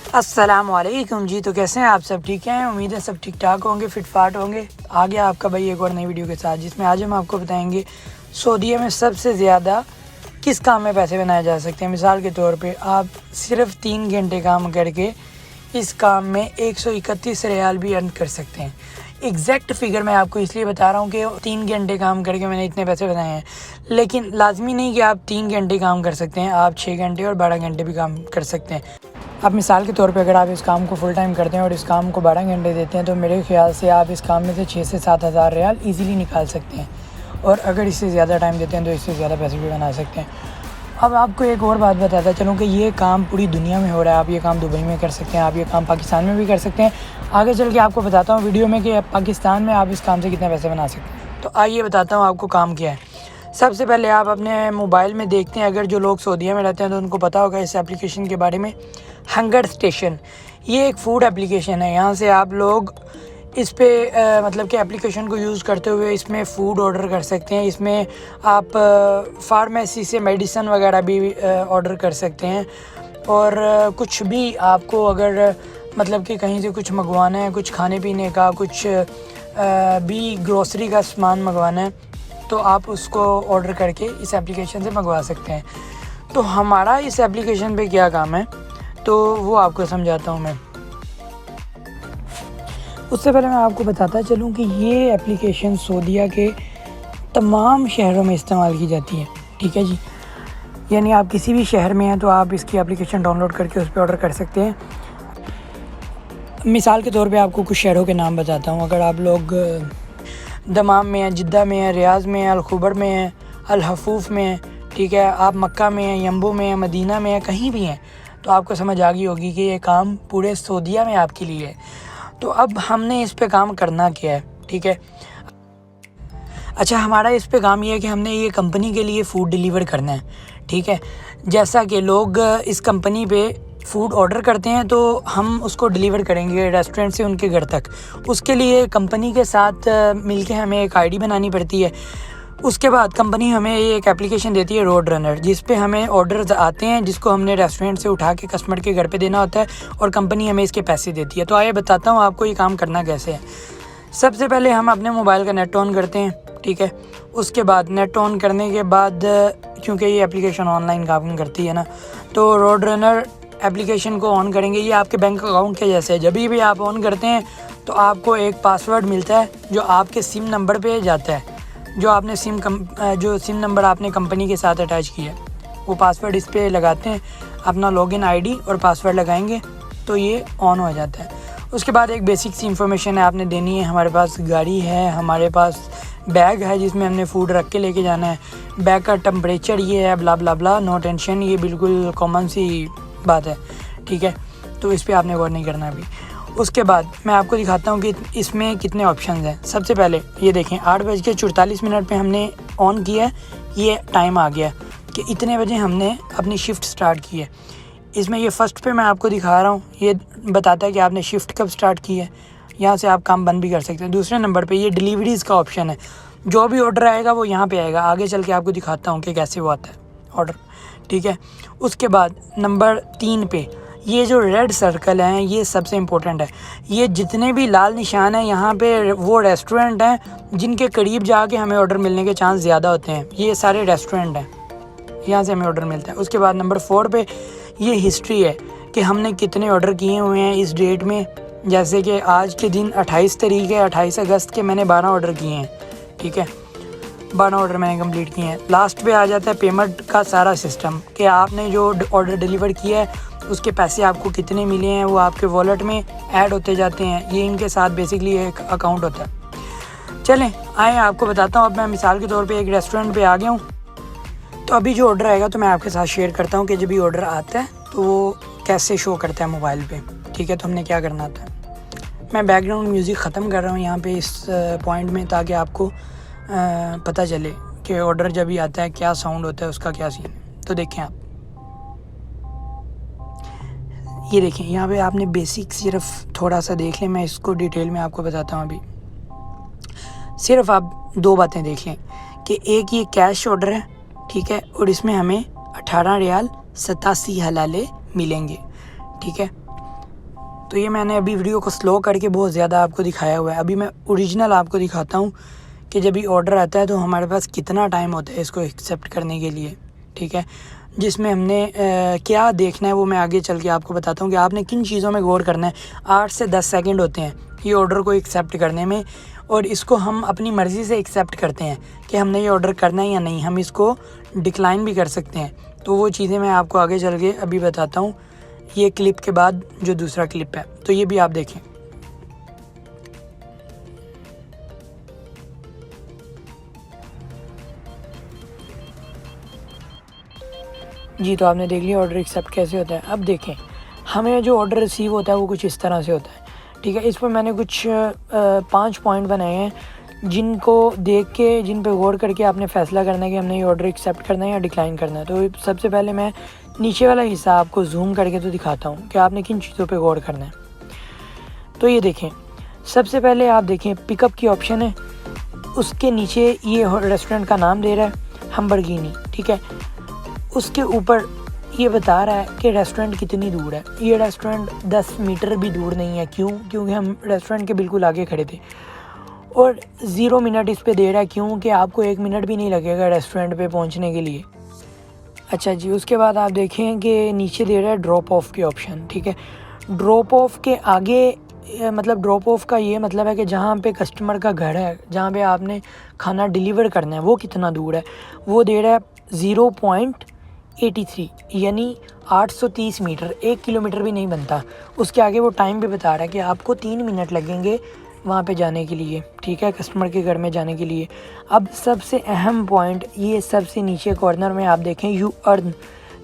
अस्सलामुअलैकुम जी। तो कैसे हैं आप? सब ठीक हैं? उम्मीद है सब ठीक ठाक होंगे, फिट फाट होंगे। आ गया आपका भाई एक और नई वीडियो के साथ, जिसमें आज हम आपको बताएंगे सऊदीया में सबसे ज़्यादा किस काम में पैसे बनाए जा सकते हैं। मिसाल के तौर पे आप सिर्फ 3 घंटे काम करके इस काम में 131 रियाल भी अर्न कर सकते हैं। एग्जैक्ट फिगर मैं आपको इसलिए बता रहा हूँ कि 3 घंटे काम करके मैंने इतने पैसे बनाए हैं, लेकिन लाजमी नहीं कि आप 3 घंटे काम कर सकते हैं, आप 6 घंटे और 12 घंटे भी काम कर सकते हैं। अब मिसाल के तौर पे अगर आप इस काम को फुल टाइम करते हैं और इस काम को 12 घंटे देते हैं, तो मेरे ख्याल से आप इस काम में से 6 से 7 हज़ार रियाल ईज़िली निकाल सकते हैं। और अगर इससे ज़्यादा टाइम देते हैं तो इससे ज़्यादा पैसे भी बना सकते हैं। अब आपको एक और बात बताता चलूँ कि ये काम पूरी दुनिया में हो रहा है। आप ये काम दुबई में कर सकते हैं, आप ये काम पाकिस्तान में भी कर सकते हैं। आगे चल के आपको बताता हूँ वीडियो में कि पाकिस्तान में आप इस काम से कितने पैसे बना सकते हैं। तो आइए बताता हूँ आपको काम क्या है। सबसे पहले आप अपने मोबाइल में देखते हैं, अगर जो लोग सऊदीया में रहते हैं तो उनको पता होगा इस एप्लीकेशन के बारे में। हंगर स्टेशन ये एक फ़ूड एप्लीकेशन है। यहाँ से आप लोग इस पे मतलब कि एप्लीकेशन को यूज़ करते हुए इसमें फ़ूड ऑर्डर कर सकते हैं। इसमें आप फार्मेसी से मेडिसिन वगैरह भी ऑर्डर कर सकते हैं। और कुछ भी आपको अगर मतलब कि कहीं से कुछ मंगवाना है, कुछ खाने पीने का, कुछ भी ग्रोसरी का सामान मंगवाना है, तो आप उसको ऑर्डर करके इस एप्लीकेशन से मंगवा सकते हैं। तो हमारा इस एप्लीकेशन पे क्या काम है, तो वो आपको समझाता हूँ मैं। उससे पहले मैं आपको बताता चलूँ कि ये एप्लीकेशन सऊदीया के तमाम शहरों में इस्तेमाल की जाती है। ठीक है जी, यानी आप किसी भी शहर में हैं तो आप इसकी एप्लीकेशन डाउनलोड करके उस पर ऑर्डर कर सकते हैं। मिसाल के तौर पे आपको कुछ शहरों के नाम बताता हूँ। अगर आप लोग दमाम में हैं, जिद्दा में हैं, रियाज़ में हैं, अल-खुबर में हैं, अल-हफूफ में हैं, ठीक है, आप मक्का में हैं, यम्बू में हैं, मदीना में हैं, कहीं भी हैं, तो आपको समझ आ गई होगी कि ये काम पूरे सऊदीया में आपके लिए है। तो अब हमने इस पे काम करना क्या है, ठीक है। अच्छा, हमारा इस पे काम ये है कि हमने ये कंपनी के लिए फ़ूड डिलीवर करना है। ठीक है, जैसा कि लोग इस कंपनी पे फ़ूड ऑर्डर करते हैं तो हम उसको डिलीवर करेंगे रेस्टोरेंट से उनके घर तक। उसके लिए कंपनी के साथ मिलके हमें एक आईडी बनानी पड़ती है। उसके बाद कंपनी हमें एक एप्लीकेशन देती है रोड रनर, जिस पे हमें ऑर्डर्स आते हैं, जिसको हमने रेस्टोरेंट से उठा के कस्टमर के घर पे देना होता है और कंपनी हमें इसके पैसे देती है। तो आइए बताता हूँ आपको ये काम करना कैसे है। सबसे पहले हम अपने मोबाइल का नेट ऑन करते हैं, ठीक है। उसके बाद नेट ऑन करने के बाद, क्योंकि ये एप्लीकेशन ऑनलाइन काम करती है ना, तो रोड रनर एप्लीकेशन को ऑन करेंगे। ये आपके बैंक अकाउंट के जैसे है। जब भी आप ऑन करते हैं तो आपको एक पासवर्ड मिलता है जो आपके सिम नंबर पे जाता है, जो आपने जो सिम नंबर आपने कंपनी के साथ अटैच किया है, वो पासवर्ड इस पर लगाते हैं। अपना लॉगिन आईडी और पासवर्ड लगाएंगे तो ये ऑन हो जाता है। उसके बाद एक बेसिक सी इंफॉर्मेशन है आपने देनी है। हमारे पास गाड़ी है, हमारे पास बैग है जिसमें हमने फ़ूड रख के लेके जाना है, बैग का टेम्परेचर ये है, ब्ला ब्ला ब्ला, नो टेंशन, ये बिल्कुल कॉमन सी बात है, ठीक है। तो इस पर आपने गौर नहीं करना अभी। उसके बाद मैं आपको दिखाता हूँ कि इसमें कितने ऑप्शंस हैं। सबसे पहले ये देखें, 8:44 पे हमने ऑन किया है, ये टाइम आ गया कि इतने बजे हमने अपनी शिफ्ट स्टार्ट की है। इसमें ये फ़र्स्ट पे मैं आपको दिखा रहा हूँ, ये बताता है कि आपने शिफ्ट कब स्टार्ट की है। यहाँ से आप काम बंद भी कर सकते हैं। दूसरे नंबर पे ये डिलीवरीज़ का ऑप्शन है, जो भी ऑर्डर आएगा वो यहाँ पे आएगा। आगे चल के आपको दिखाता हूँ कि कैसे वो आता है ऑर्डर, ठीक है। उसके बाद नंबर 3 पे ये जो रेड सर्कल हैं, ये सबसे इम्पोर्टेंट है। ये जितने भी लाल निशान हैं, यहाँ पे वो रेस्टोरेंट हैं जिनके करीब जाके हमें ऑर्डर मिलने के चांस ज़्यादा होते हैं। ये सारे रेस्टोरेंट हैं, यहाँ से हमें ऑर्डर मिलता है। उसके बाद नंबर 4 पे ये हिस्ट्री है कि हमने कितने ऑर्डर किए हुए हैं इस डेट में। जैसे कि आज के दिन 28 तारीख है, 28 अगस्त के मैंने 12 ऑर्डर किए हैं, ठीक है। 12 ऑर्डर मैंने कंप्लीट किए हैं। लास्ट पे आ जाता है पेमेंट का सारा सिस्टम, कि आपने जो ऑर्डर डिलीवर किया है उसके पैसे आपको कितने मिले हैं, वो आपके वॉलेट में ऐड होते जाते हैं। ये इनके साथ बेसिकली एक अकाउंट होता है। चलें आए आपको बताता हूँ। अब मैं मिसाल के तौर पे एक रेस्टोरेंट पे आ गया हूँ। तो अभी जो ऑर्डर आएगा तो मैं आपके साथ शेयर करता हूँ कि जब भी ऑर्डर आता है तो वो कैसे शो करता है मोबाइल पे, ठीक है। तो हमने क्या करना था, मैं बैकग्राउंड म्यूज़िक ख़त्म कर रहा हूँ यहाँ पे इस पॉइंट में, ताकि आपको पता चले कि ऑर्डर जब भी आता है क्या साउंड होता है, उसका क्या सीन है। तो देखें आप, ये देखें यहाँ पे आपने बेसिक सिर्फ थोड़ा सा देख लें, मैं इसको डिटेल में आपको बताता हूँ। अभी सिर्फ आप 2 बातें देख लें कि एक ये कैश ऑर्डर है, ठीक है, और इसमें हमें 18 रियाल 87 हलाले मिलेंगे, ठीक है। तो ये मैंने अभी वीडियो को स्लो करके बहुत ज़्यादा आपको दिखाया हुआ है। अभी मैं ओरिजिनल आपको दिखाता हूँ कि जब ये ऑर्डर आता है तो हमारे पास कितना टाइम होता है इसको एक्सेप्ट करने के लिए, ठीक है। जिसमें हमने क्या देखना है वो मैं आगे चल के आपको बताता हूँ कि आपने किन चीज़ों में गौर करना है। 8 से 10 सेकंड होते हैं ये ऑर्डर को एक्सेप्ट करने में, और इसको हम अपनी मर्ज़ी से एक्सेप्ट करते हैं कि हमने ये ऑर्डर करना है या नहीं। हम इसको डिक्लाइन भी कर सकते हैं। तो वो चीज़ें मैं आपको आगे चल के अभी बताता हूँ, ये क्लिप के बाद जो दूसरा क्लिप है, तो ये भी आप देखें। जी, तो आपने देख लिया ऑर्डर एक्सेप्ट कैसे होता है। अब देखें, हमें जो ऑर्डर रिसीव होता है वो कुछ इस तरह से होता है, ठीक है। इस पर मैंने कुछ 5 पॉइंट बनाए हैं जिनको देख के, जिन पे गौर करके आपने फ़ैसला करना है कि हमने ये ऑर्डर एक्सेप्ट करना है या डिक्लाइन करना है। तो सबसे पहले मैं नीचे वाला हिस्सा आपको जूम करके तो दिखाता हूँ कि आपने किन चीज़ों पे गौर करना है। तो ये देखें, सबसे पहले आप देखें पिकअप की ऑप्शन है, उसके नीचे ये रेस्टोरेंट का नाम दे रहा है हम्बरगिनी, ठीक है। उसके ऊपर ये बता रहा है कि रेस्टोरेंट कितनी दूर है। ये रेस्टोरेंट 10 मीटर भी दूर नहीं है। क्यों? क्योंकि हम रेस्टोरेंट के बिल्कुल आगे खड़े थे। और 0 मिनट इस पे दे रहा है, क्यों कि आपको 1 मिनट भी नहीं लगेगा रेस्टोरेंट पे पहुंचने के लिए। अच्छा जी, उसके बाद आप देखें कि नीचे दे रहा है ड्रॉप ऑफ की ऑप्शन, ठीक है। ड्रॉप ऑफ के आगे मतलब ड्रॉप ऑफ का ये मतलब है कि जहाँ पे कस्टमर का घर है, जहाँ पे आपने खाना डिलीवर करना है, वो कितना दूर है। वो दे रहा है 0.83, यानी 830 मीटर, 1 किलोमीटर भी नहीं बनता। उसके आगे वो टाइम भी बता रहा है कि आपको 3 मिनट लगेंगे वहाँ पे जाने के लिए, ठीक है, कस्टमर के घर में जाने के लिए। अब सबसे अहम पॉइंट, ये सबसे नीचे कॉर्नर में आप देखें यू अर्न,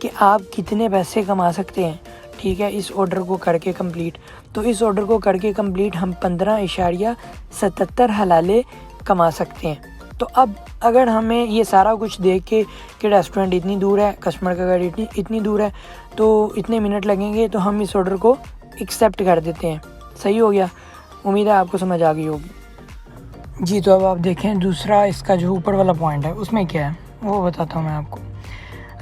कि आप कितने पैसे कमा सकते हैं, ठीक है, इस ऑर्डर को करके कंप्लीट। तो इस ऑर्डर को करके कंप्लीट हम 15.77 हलाले कमा सकते हैं। तो अब अगर हमें ये सारा कुछ देख के कि रेस्टोरेंट इतनी दूर है, कस्टमर का घर इतनी दूर है, तो इतने मिनट लगेंगे, तो हम इस ऑर्डर को एक्सेप्ट कर देते हैं। सही हो गया? उम्मीद है आपको समझ आ गई होगी। जी, तो अब आप देखें दूसरा इसका जो ऊपर वाला पॉइंट है उसमें क्या है वो बताता हूँ मैं आपको।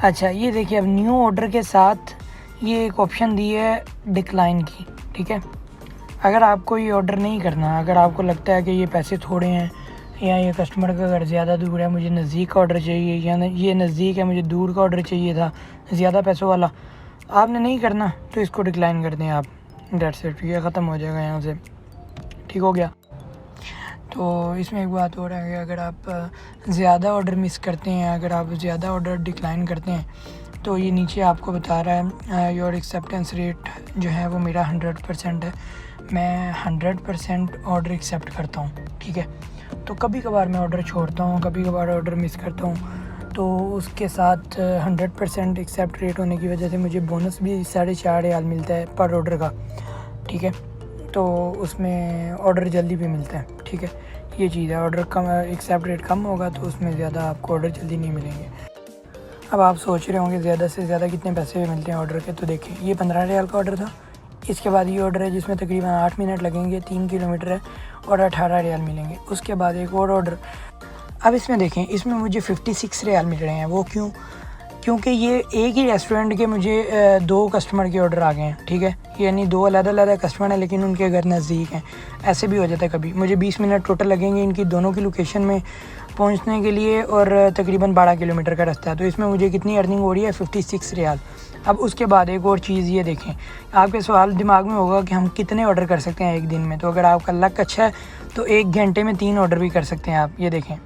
अच्छा, ये देखिए, अब न्यू ऑर्डर के साथ ये एक ऑप्शन दी है डिक्लाइन की, ठीक है। अगर आपको ये ऑर्डर नहीं करना, अगर आपको लगता है कि ये पैसे थोड़े हैं या ये कस्टमर का घर ज़्यादा दूर है, मुझे नज़दीक का ऑर्डर चाहिए, या ये नज़दीक है मुझे दूर का ऑर्डर चाहिए था ज़्यादा पैसों वाला, आपने नहीं करना तो इसको डिक्लाइन कर दें आप। डेट्स इट, ये ख़त्म हो जाएगा यहाँ से, ठीक हो गया। तो इसमें एक बात और है कि अगर आप ज़्यादा ऑर्डर मिस करते हैं, अगर आप ज़्यादा ऑर्डर डिक्लाइन करते हैं, तो ये नीचे आपको बता रहा है योर एक्सेप्टेंस रेट जो है वो मेरा 100% है। मैं 100% ऑर्डर एक्सेप्ट करता हूँ, ठीक है। तो कभी कभार मैं ऑर्डर छोड़ता हूँ, कभी कभार ऑर्डर मिस करता हूँ, तो उसके साथ 100% एक्सेप्ट रेट होने की वजह से मुझे बोनस भी 4.5 रियाल मिलता है पर ऑर्डर का, ठीक है। तो उसमें ऑर्डर जल्दी भी मिलता है, ठीक है। ये चीज़ है, ऑर्डर कम एक्सेप्ट रेट कम होगा तो उसमें ज़्यादा आपको ऑर्डर जल्दी नहीं मिलेंगे। अब आप सोच रहे होंगे ज़्यादा से ज़्यादा कितने पैसे मिलते हैं ऑर्डर के, तो देखें, ये 15 रियाल का ऑर्डर था। इसके बाद ये ऑर्डर है जिसमें तकरीबन 8 मिनट लगेंगे, 3 किलोमीटर है, और 18 रियाल मिलेंगे। उसके बाद एक और ऑर्डर, अब इसमें देखें, इसमें मुझे 56 रियाल मिल रहे हैं। वो क्यों? क्योंकि ये एक ही रेस्टोरेंट के मुझे 2 कस्टमर के ऑर्डर आ गए हैं, ठीक है। यानी 2 अलग-अलग कस्टमर हैं लेकिन उनके घर नज़दीक हैं। ऐसे भी हो जाता है कभी। मुझे 20 मिनट टोटल लगेंगे इनकी दोनों की लोकेशन में पहुंचने के लिए, और तकरीबन 12 किलोमीटर का रास्ता है। तो इसमें मुझे कितनी अर्निंग हो रही है? 56 रियाल। अब उसके बाद एक और चीज़ ये देखें, आपके सवाल दिमाग में होगा कि हम कितने ऑर्डर कर सकते हैं एक दिन में। तो अगर आपका लक अच्छा है तो 1 घंटे में 3 ऑर्डर भी कर सकते हैं आप। ये देखें,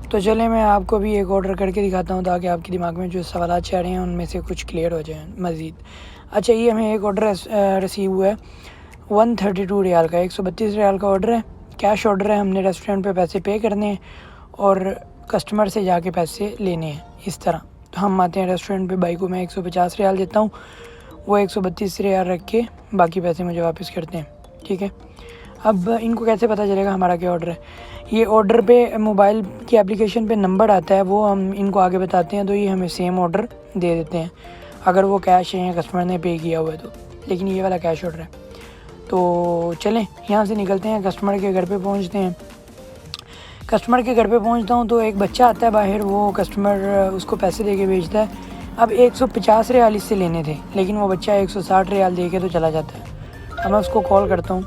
तो चलें मैं आपको भी एक ऑर्डर करके दिखाता हूँ ताकि आपके दिमाग में जो सवाल चल रहे हैं उनमें से कुछ क्लियर हो जाए मज़ीद। अच्छा, ये हमें एक ऑर्डर रिसीव हुआ है 132 रियाल का, 132 रियाल का ऑर्डर है। कैश ऑर्डर है, हमने रेस्टोरेंट पे पैसे पे करने हैं और कस्टमर से जाके पैसे लेने हैं, इस तरह। तो हम आते हैं रेस्टोरेंट पे, भाई को मैं 150 रियाल देता हूँ, वो 132 रियाल रख के बाकी पैसे मुझे वापस करते हैं, ठीक है। अब इनको कैसे पता चलेगा हमारा क्या ऑर्डर है? ये ऑर्डर पे मोबाइल की एप्लीकेशन पे नंबर आता है, वो हम इनको आगे बताते हैं तो ये हमें सेम ऑर्डर दे देते हैं, अगर वो कैश है या कस्टमर ने पे किया हुआ है तो। लेकिन ये वाला कैश ऑर्डर है। तो चलें यहाँ से निकलते हैं, कस्टमर के घर पे पहुँचते हैं। कस्टमर के घर पे पहुँचता हूँ तो एक बच्चा आता है बाहर, वो कस्टमर उसको पैसे दे के भेजता है। अब 150 रियाल इससे लेने थे, लेकिन वो बच्चा 160 रियाल दे के तो चला जाता है। अब मैं उसको कॉल करता हूँ।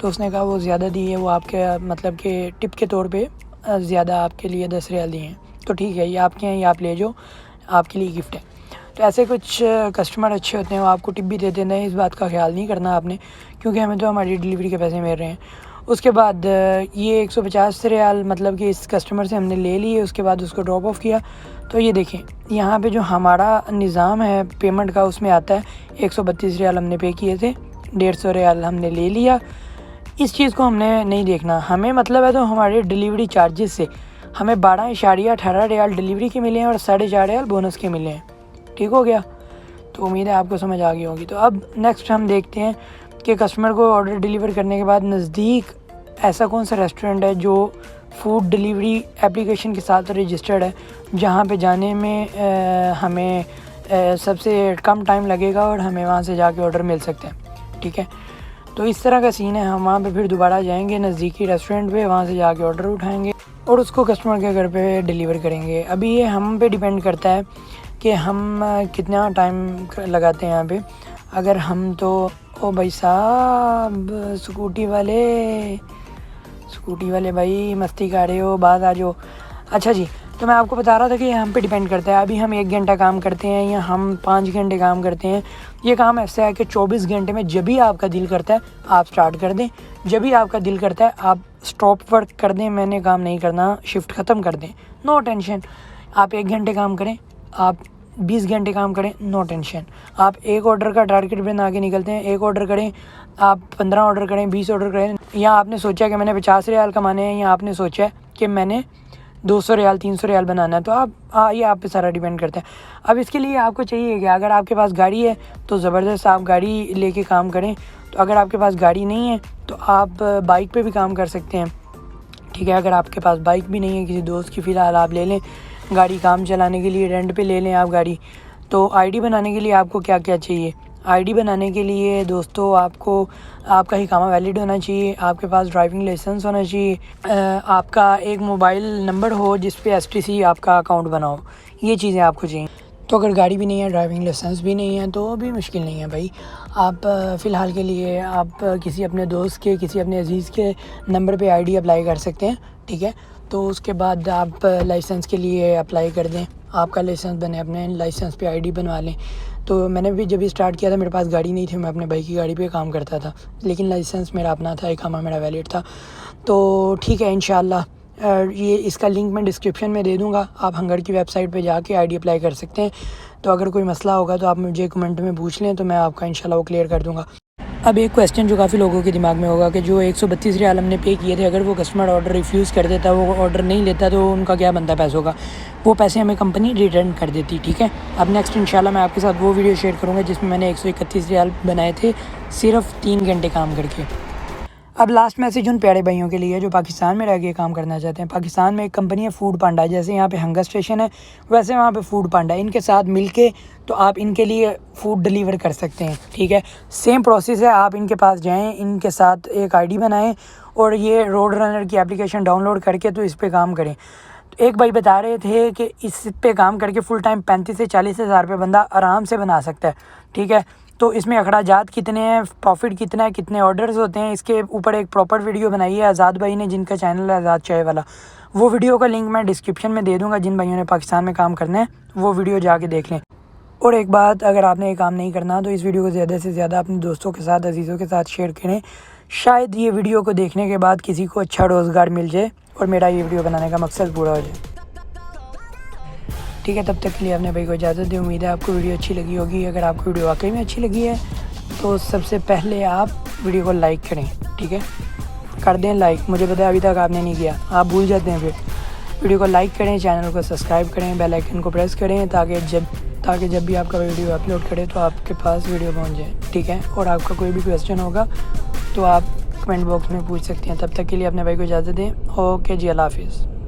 तो उसने कहा वो ज़्यादा दी है, वो आपके मतलब कि टिप के तौर पे ज़्यादा आपके लिए 10 रियाल दिए हैं, तो ठीक है ये आपके हैं, ये आप ले जाओ, आपके लिए गिफ्ट है। तो ऐसे कुछ कस्टमर अच्छे होते हैं, वो आपको टिप भी देते हैं, इस बात का ख्याल नहीं करना आपने, क्योंकि हमें तो हमारी डिलीवरी के पैसे मिल रहे हैं। उसके बाद ये 150 रियाल मतलब कि इस कस्टमर से हमने ले लिए, उसके बाद उसको ड्रॉप ऑफ किया। तो ये देखें यहाँ पे जो हमारा निज़ाम है पेमेंट का उसमें आता है 132 रियाल हमने पे किए थे, 150 रियाल हमने ले लिया। इस चीज़ को हमने नहीं देखना, हमें मतलब है तो हमारे डिलीवरी चार्जेस से हमें 12.18 रियाल डिलीवरी के मिले हैं और 4.5 रियाल बोनस के मिले हैं। ठीक हो गया, तो उम्मीद है आपको समझ आ गई होगी। तो अब नेक्स्ट हम देखते हैं कि कस्टमर को ऑर्डर डिलीवर करने के बाद नज़दीक ऐसा कौन सा रेस्टोरेंट है जो फूड डिलीवरी एप्लीकेशन के साथ रजिस्टर्ड है, जहाँ पे जाने में हमें सबसे कम टाइम लगेगा और हमें वहाँ से जाके ऑर्डर मिल सकते हैं। ठीक है, तो इस तरह का सीन है। हम वहाँ पे फिर दोबारा जाएंगे नज़दीकी रेस्टोरेंट पे, वहाँ से जाके ऑर्डर उठाएंगे और उसको कस्टमर के घर पे डिलीवर करेंगे। अभी ये हम पे डिपेंड करता है कि हम कितना टाइम लगाते हैं यहाँ पे। अगर हम तो ओ भाई साहब स्कूटी वाले भाई मस्ती कर रहे हो, बात आ जाओ। अच्छा जी, तो मैं आपको बता रहा था कि हम पे डिपेंड करता है। अभी हम 1 घंटा काम करते हैं या हम 5 घंटे काम करते हैं। ये काम ऐसा है कि 24 घंटे में जब भी आपका दिल करता है आप स्टार्ट कर दें, जब भी आपका दिल करता है आप स्टॉप वर्क कर दें, मैंने काम नहीं करना, शिफ्ट ख़त्म कर दें, नो टेंशन। आप 1 घंटे काम करें, आप 20 घंटे काम करें, नो टेंशन। आप एक ऑर्डर का टारगेट बना के निकलते हैं, एक ऑर्डर करें, आप 15 ऑर्डर करें, 20 ऑर्डर करें, या आपने सोचा कि मैंने 50 रियाल कमाने हैं, या आपने सोचा है कि मैंने 200 रियाल 300 रियाल बनाना है, तो आप ये आप पे सारा डिपेंड करता है। अब इसके लिए आपको चाहिए कि अगर आपके पास गाड़ी है तो ज़बरदस्त आप गाड़ी लेके काम करें, तो अगर आपके पास गाड़ी नहीं है तो आप बाइक पे भी काम कर सकते हैं। ठीक है, अगर आपके पास बाइक भी नहीं है, किसी दोस्त की फ़िलहाल आप ले लें गाड़ी, काम चलाने के लिए रेंट पे ले लें आप गाड़ी। तो आईडी बनाने के लिए आपको क्या क्या चाहिए? आईडी बनाने के लिए दोस्तों आपको आपका इकामा वैलिड होना चाहिए, आपके पास ड्राइविंग लाइसेंस होना चाहिए, आपका एक मोबाइल नंबर हो जिस पे STC आपका अकाउंट बना हो, ये चीज़ें आपको चाहिए। तो अगर गाड़ी भी नहीं है, ड्राइविंग लाइसेंस भी नहीं है, तो भी मुश्किल नहीं है भाई। आप फ़िलहाल के लिए आप किसी अपने दोस्त के, किसी अपने अजीज़ के नंबर पे आईडी अप्लाई कर सकते हैं। ठीक है, तो उसके बाद आप लाइसेंस के लिए अप्लाई कर दें, आपका लाइसेंस बने, अपने लाइसेंस पे आईडी बनवा लें। तो मैंने भी जब स्टार्ट किया था मेरे पास गाड़ी नहीं थी, मैं अपने भाई की गाड़ी पे काम करता था, लेकिन लाइसेंस मेरा अपना था, इकामा मेरा वैलिड था। तो ठीक है, इंशाल्लाह ये इसका लिंक मैं डिस्क्रिप्शन में दे दूँगा, आप हंगर की वेबसाइट पे जाके आईडी अप्लाई कर सकते हैं। तो अगर कोई मसला होगा तो आप मुझे कमेंट में पूछ लें, तो मैं आपका इंशाल्लाह वो क्लियर कर दूँगा। अब एक क्वेश्चन जो काफ़ी लोगों के दिमाग में होगा कि जो 132 रियाल हमने पे किए थे, अगर वो कस्टमर ऑर्डर रिफ्यूज़ कर देता, वो ऑर्डर नहीं लेता, तो उनका क्या बनता पैसों का? वो पैसे हमें कंपनी रिटर्न कर देती। ठीक है, अब नेक्स्ट इंशाल्लाह मैं आपके साथ वो वीडियो शेयर करूँगा जिसमें मैंने 131 रियाल बनाए थे सिर्फ 3 घंटे काम करके। अब लास्ट मैसेज उन प्यारे भाइयों के लिए जो पाकिस्तान में रह के काम करना चाहते हैं। पाकिस्तान में एक कंपनी है फूड पांडा, जैसे यहाँ पे हंगर स्टेशन है वैसे वहाँ पे फूड पांडा, इनके साथ मिलके तो आप इनके लिए फ़ूड डिलीवर कर सकते हैं। ठीक है, सेम प्रोसेस है, आप इनके पास जाएं, इनके साथ एक आईडी बनाएं और ये रोड रनर की एप्लीकेशन डाउनलोड करके तो इस पर काम करें। एक भाई बता रहे थे कि इस पे काम करके फुल टाइम 35 से 40 हज़ार रुपये बंदा आराम से बना सकता है। ठीक है, तो इसमें अखराजात कितने हैं, प्रॉफिट कितना है, कितने ऑर्डर्स होते हैं, इसके ऊपर एक प्रॉपर वीडियो बनाई है आज़ाद भाई ने, जिनका चैनल है आज़ाद चाय वाला। वो वीडियो का लिंक मैं डिस्क्रिप्शन में दे दूँगा, जिन भाइयों ने पाकिस्तान में काम करना है वो वीडियो जाके देख लें। और एक बात, अगर आपने ये काम नहीं करना तो इस वीडियो को ज़्यादा से ज़्यादा अपने दोस्तों के साथ, अजीज़ों के साथ शेयर करें। शायद ये वीडियो को देखने के बाद किसी को अच्छा रोज़गार मिल जाए और मेरा ये वीडियो बनाने का मकसद पूरा हो जाए। ठीक है, तब तक के लिए अपने भाई को इजाज़त दें। उम्मीद है आपको वीडियो अच्छी लगी होगी। अगर आपको वीडियो वाकई में अच्छी लगी है तो सबसे पहले आप वीडियो को लाइक करें। ठीक है, कर दें लाइक, मुझे पता है अभी तक आपने नहीं किया, आप भूल जाते हैं। फिर वीडियो को लाइक करें, चैनल को सब्सक्राइब करें, बेल आइकन को प्रेस करें ताकि जब भी आपका वीडियो अपलोड करें तो आपके पास वीडियो पहुंच जाए। ठीक है, और आपका कोई भी क्वेश्चन होगा तो आप कमेंट बॉक्स में पूछ सकते हैं। तब तक के लिए अपने भाई को इजाज़त दें। ओके जी, अल्लाह हाफिज़।